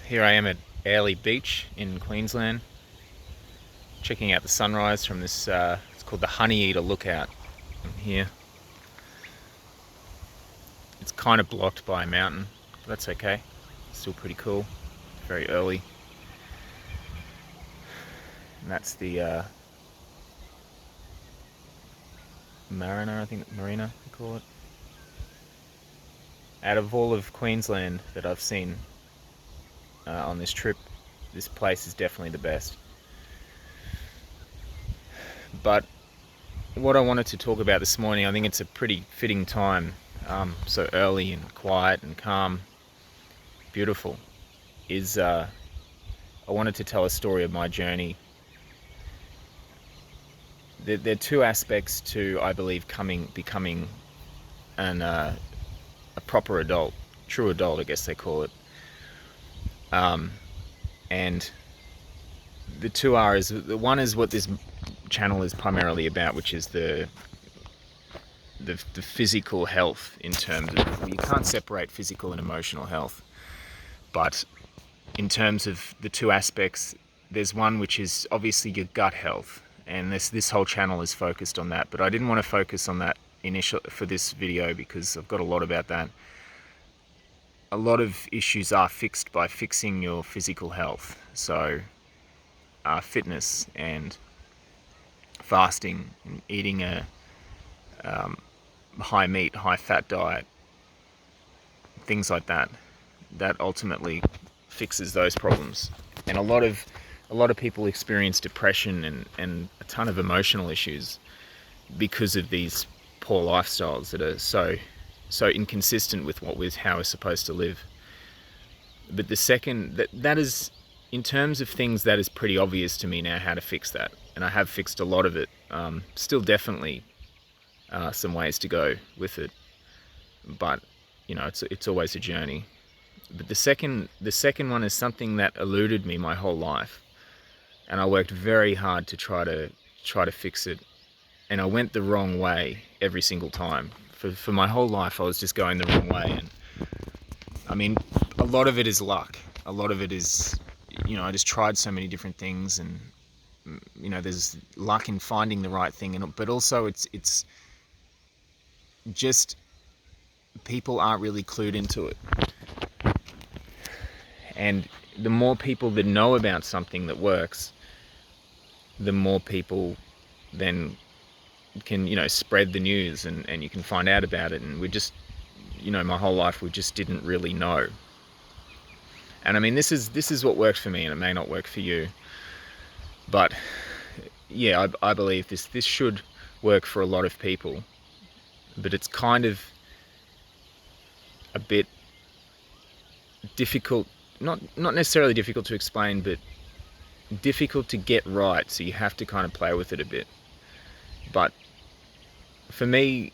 Here I am at Airlie Beach in Queensland, checking out the sunrise from this, it's called the Honeyeater Lookout here. It's kind of blocked by a mountain, but that's okay. It's still pretty cool. It's very early. And that's the Marina, I think, Marina, they call it. Out of all of Queensland that I've seen on this trip, this place is definitely the best. But what I wanted to talk about this morning, I think it's a pretty fitting time, so early and quiet and calm, beautiful, is I wanted to tell a story of my journey. There are two aspects to, I believe, becoming a proper adult, true adult, I guess they call it. And the two are, is the one is what this channel is primarily about, which is the physical health, in terms of, well, you can't separate physical and emotional health, but in terms of the two aspects, there's one which is obviously your gut health, and this whole channel is focused on that. But I didn't want to focus on that for this video because I've got a lot about that. A lot of issues are fixed by fixing your physical health, so fitness and fasting and eating a high meat, high fat diet, things like that, that ultimately fixes those problems. And a lot of people experience depression and a ton of emotional issues because of these poor lifestyles that are so inconsistent with how we're supposed to live. But the second, that is, in terms of things, that is pretty obvious to me now how to fix that, and I have fixed a lot of it. Still definitely some ways to go with it, but it's always a journey. But the second one is something that eluded me my whole life, and I worked very hard to try to fix it, and I went the wrong way every single time. For my whole life, I was just going the wrong way. And I mean, a lot of it is luck. A lot of it is, I just tried so many different things, and there's luck in finding the right thing, but also it's just people aren't really clued into it. And the more people that know about something that works, the more people then can spread the news, and you can find out about it. And we just, my whole life we just didn't really know. And I mean, this is what worked for me, and it may not work for you, but yeah, I believe this should work for a lot of people. But it's kind of a bit difficult, not necessarily difficult to explain, but difficult to get right, so you have to kind of play with it a bit. But for me,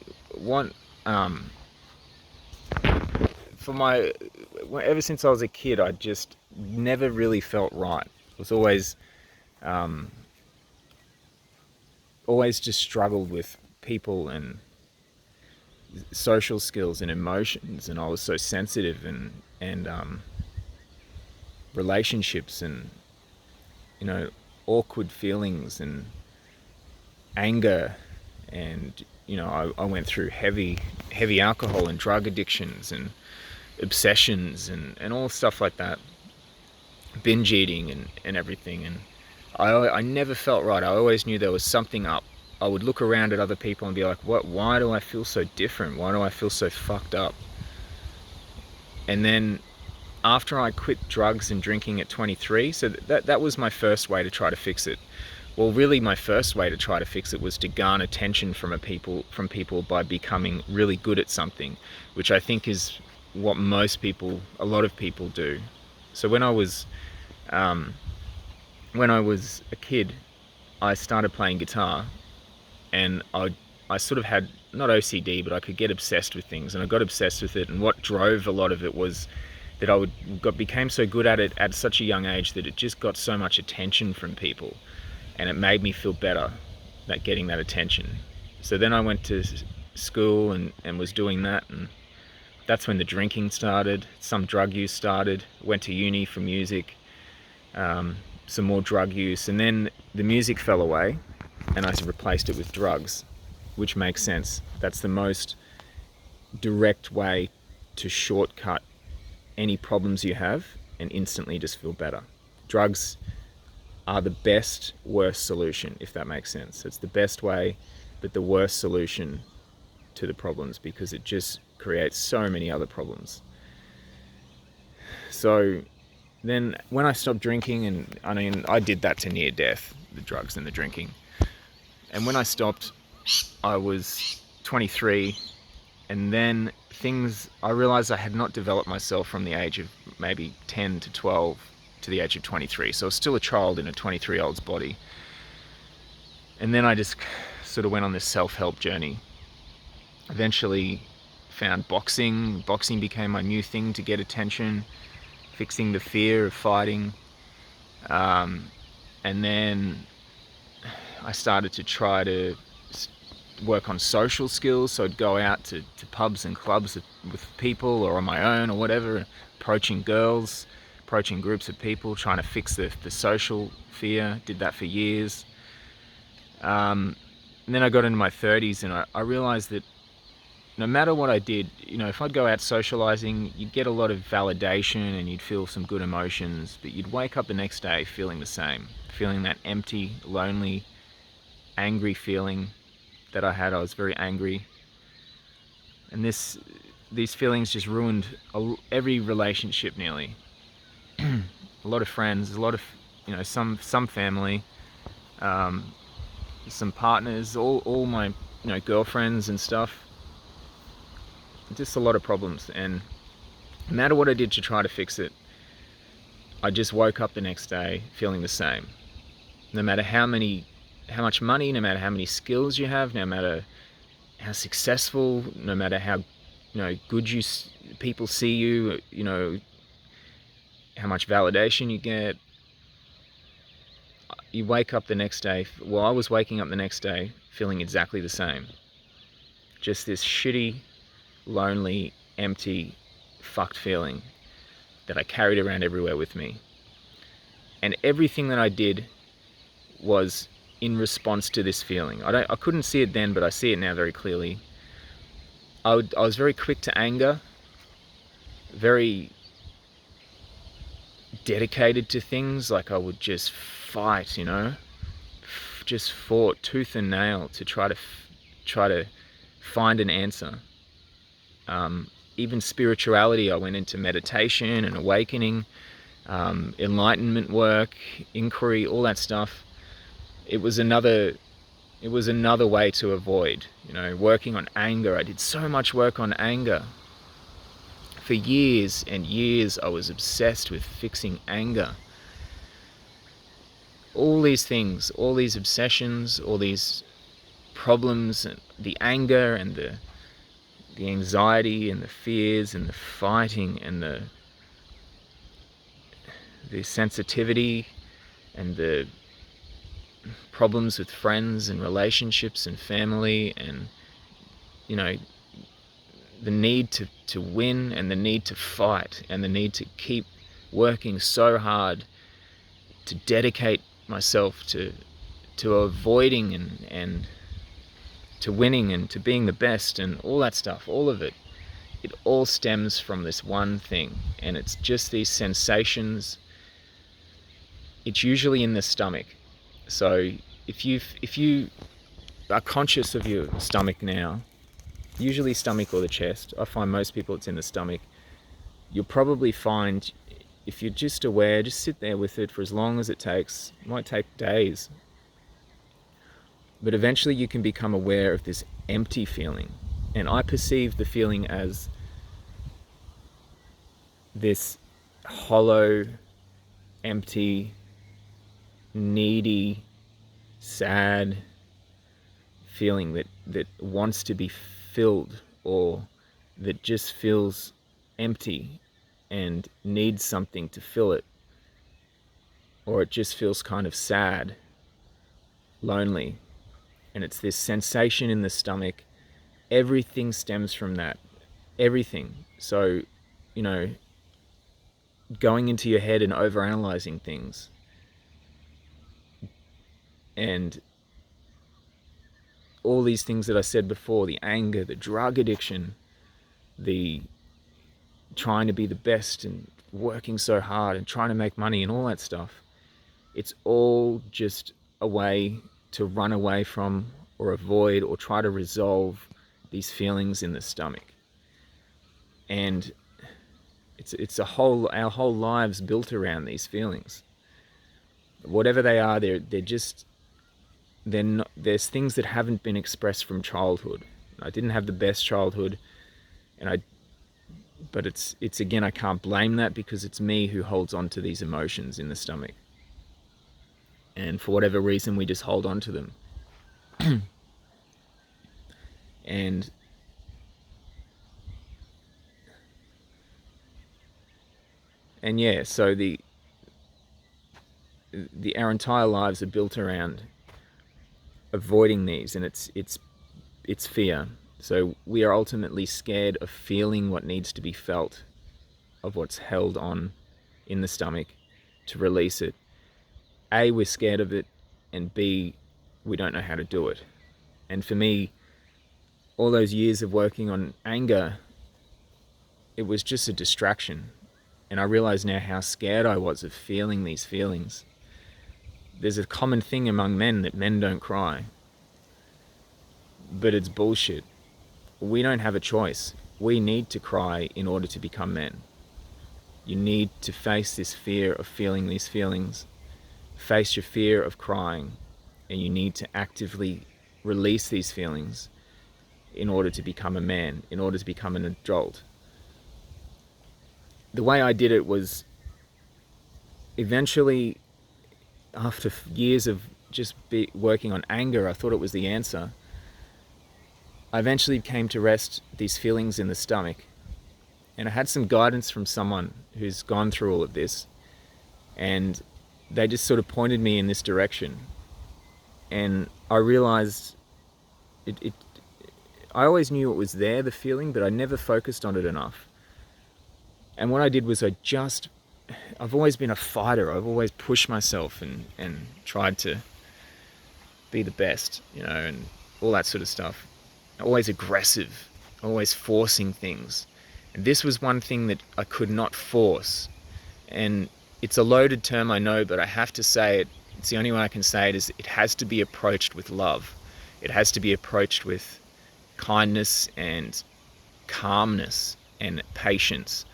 ever since I was a kid, I just never really felt right. It was always just struggled with people and social skills and emotions, and I was so sensitive, and relationships, and awkward feelings and anger, and I went through heavy alcohol and drug addictions and obsessions and all stuff like that, binge eating and everything. And I never felt right. I always knew there was something up. I would look around at other people and be like, why do I feel so different? Why do I feel so fucked up? And then after I quit drugs and drinking at 23, so that was my first way to try to fix it. Well, really, my first way to try to fix it was to garner attention from people by becoming really good at something, which I think is what a lot of people do. So when I was a kid, I started playing guitar, and I sort of had, not OCD, but I could get obsessed with things, and I got obsessed with it. And what drove a lot of it was that became so good at it at such a young age that it just got so much attention from people. And it made me feel better, getting that attention. So then I went to school and was doing that, and That's when the drinking started, some drug use started, went to uni for music, some more drug use, and then the music fell away and I replaced it with drugs, which makes sense. That's the most direct way to shortcut any problems you have and instantly just feel better. Drugs are the best, worst solution, if that makes sense. It's the best way, but the worst solution to the problems because it just creates so many other problems. So then when I stopped drinking, and I mean, I did that to near death, the drugs and the drinking. And when I stopped, I was 23, and then I realized I had not developed myself from the age of maybe 10 to 12 to the age of 23. So I was still a child in a 23-year-old's body. And then I just sort of went on this self-help journey. Eventually found boxing. Boxing became my new thing to get attention, fixing the fear of fighting. And then I started to try to work on social skills. So I'd go out to pubs and clubs with people or on my own or whatever, approaching girls, approaching groups of people, trying to fix the social fear. Did that for years. And then I got into my 30s and I realized that no matter what I did, if I'd go out socializing, you'd get a lot of validation and you'd feel some good emotions, but you'd wake up the next day feeling the same, feeling that empty, lonely, angry feeling that I had. I was very angry. And these feelings just ruined every relationship nearly. A lot of friends, a lot of, some family, some partners, all my, girlfriends and stuff. Just a lot of problems, and no matter what I did to try to fix it, I just woke up the next day feeling the same. No matter how much money, no matter how many skills you have, no matter how successful, no matter how good people see you, how much validation you get, you wake up the next day. Well, I was waking up the next day feeling exactly the same. Just this shitty, lonely, empty, fucked feeling that I carried around everywhere with me. And everything that I did was in response to this feeling. I couldn't see it then, but I see it now very clearly. I was very quick to anger, very dedicated to things. Like I would just fight, just fought tooth and nail to try to find an answer. Even spirituality, I went into meditation and awakening, enlightenment work, inquiry, all that stuff. It was another way to avoid, working on anger. I did so much work on anger. For years and years, I was obsessed with fixing anger. All these things, all these obsessions, all these problems, and the anger and the anxiety and the fears and the fighting and the sensitivity and the problems with friends and relationships and family, and the need to win and the need to fight and the need to keep working so hard to dedicate myself to avoiding and to winning and to being the best and all that stuff. All of it all stems from this one thing, and it's just these sensations. It's usually in the stomach. So if you are conscious of your stomach now, usually stomach or the chest, I find most people it's in the stomach, you'll probably find, if you're just aware, just sit there with it for as long as it takes. It might take days. But eventually you can become aware of this empty feeling. And I perceive the feeling as this hollow, empty, needy, sad feeling that wants to be filled, or that just feels empty and needs something to fill it, or it just feels kind of sad, lonely. And it's this sensation in the stomach. Everything stems from that. Everything. So, you know, going into your head and overanalyzing things, and all these things that I said before, the anger, the drug addiction, the trying to be the best and working so hard and trying to make money and all that stuff, it's all just a way to run away from or avoid or try to resolve these feelings in the stomach. And our whole lives built around these feelings. Whatever they are, they're not, there's things that haven't been expressed from childhood. I didn't have the best childhood, but it's again, I can't blame that, because it's me who holds on to these emotions in the stomach. And for whatever reason, we just hold on to them. and yeah, so our entire lives are built around avoiding these, and it's fear. So we are ultimately scared of feeling what needs to be felt, of what's held on in the stomach, to release it. A, we're scared of it, and B, we don't know how to do it. And for me, all those years of working on anger, it was just a distraction. And I realize now how scared I was of feeling these feelings. There's a common thing among men that men don't cry. But it's bullshit. We don't have a choice. We need to cry in order to become men. You need to face this fear of feeling these feelings. Face your fear of crying. And you need to actively release these feelings in order to become a man, in order to become an adult. The way I did it was, eventually, after years of just working on anger, I thought it was the answer. I eventually came to rest these feelings in the stomach. And I had some guidance from someone who's gone through all of this. And they just sort of pointed me in this direction. And I realized I always knew it was there, the feeling, but I never focused on it enough. And what I did was I've always been a fighter. I've always pushed myself and tried to be the best, and all that sort of stuff. Always aggressive, always forcing things. And this was one thing that I could not force. And it's a loaded term, I know, but I have to say it. It's the only way I can say it, is it has to be approached with love. It has to be approached with kindness and calmness and patience.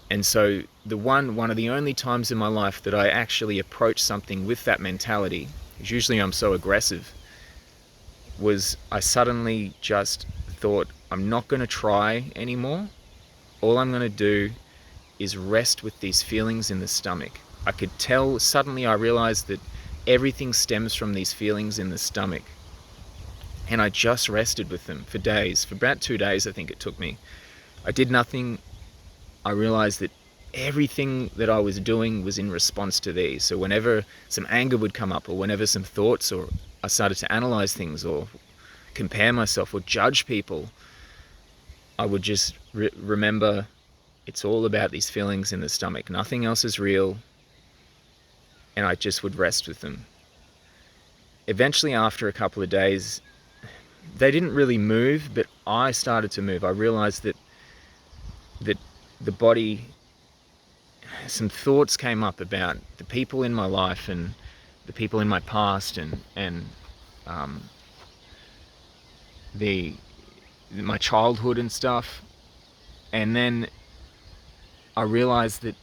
And so one of the only times in my life that I actually approach something with that mentality, because usually I'm so aggressive, was I suddenly just thought, I'm not going to try anymore. All I'm going to do is rest with these feelings in the stomach. I could tell, suddenly I realized that everything stems from these feelings in the stomach. And I just rested with them for days. For about 2 days, I think it took me. I did nothing. I realized that everything that I was doing was in response to these. So whenever some anger would come up, or whenever some thoughts, or I started to analyze things or compare myself or judge people, I would just remember it's all about these feelings in the stomach. Nothing else is real. And I just would rest with them. Eventually, after a couple of days, they didn't really move, but I started to move. I realized that the body, some thoughts came up about the people in my life and the people in my past, and my childhood and stuff. And then I realized that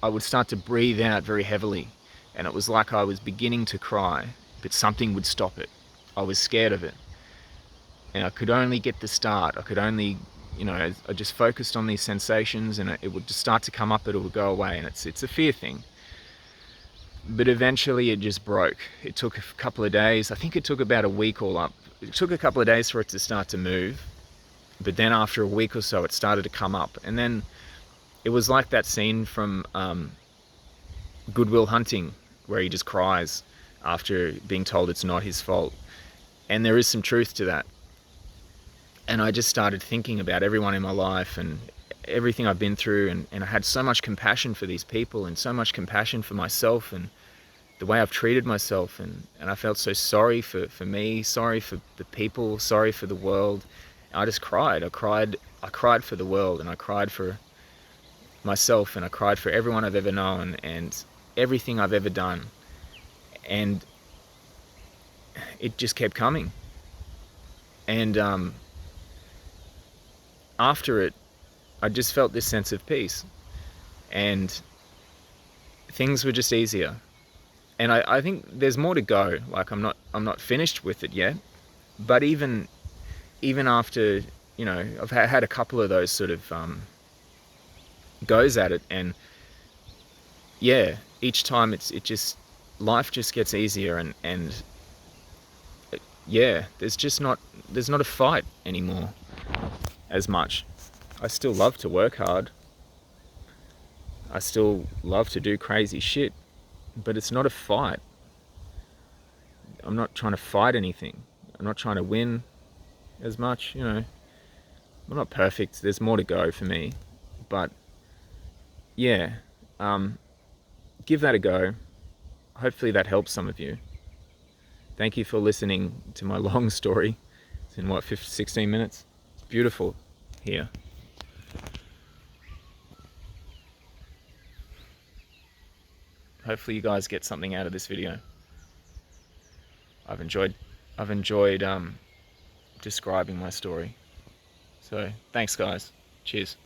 I would start to breathe out very heavily, and it was like I was beginning to cry, but something would stop it. I was scared of it, and I could only get the start. I could only, I just focused on these sensations, and it would just start to come up, but it would go away. And it's a fear thing. But eventually it just broke. It took a couple of days. I think it took about a week all up. It took a couple of days for it to start to move. But then after a week or so, it started to come up. And then it was like that scene from Good Will Hunting, where he just cries after being told it's not his fault. And there is some truth to that. And I just started thinking about everyone in my life and everything I've been through, and I had so much compassion for these people and so much compassion for myself and the way I've treated myself, and I felt so sorry for me, sorry for the people, sorry for the world. I just cried. I cried for the world, and I cried for myself, and I cried for everyone I've ever known and everything I've ever done. And it just kept coming. And after it, I just felt this sense of peace, and things were just easier. And I think there's more to go. Like I'm not finished with it yet, but even after, you know, I've had a couple of those sort of goes at it, and yeah, each time it just, life just gets easier, and yeah, there's not a fight anymore as much. I still love to work hard. I still love to do crazy shit, but it's not a fight. I'm not trying to fight anything. I'm not trying to win as much, you know. I'm not perfect. There's more to go for me, but yeah, give that a go. Hopefully that helps some of you. Thank you for listening to my long story. It's in what, 15, 16 minutes? It's beautiful here. Hopefully you guys get something out of this video. I've enjoyed describing my story. So thanks guys. Cheers.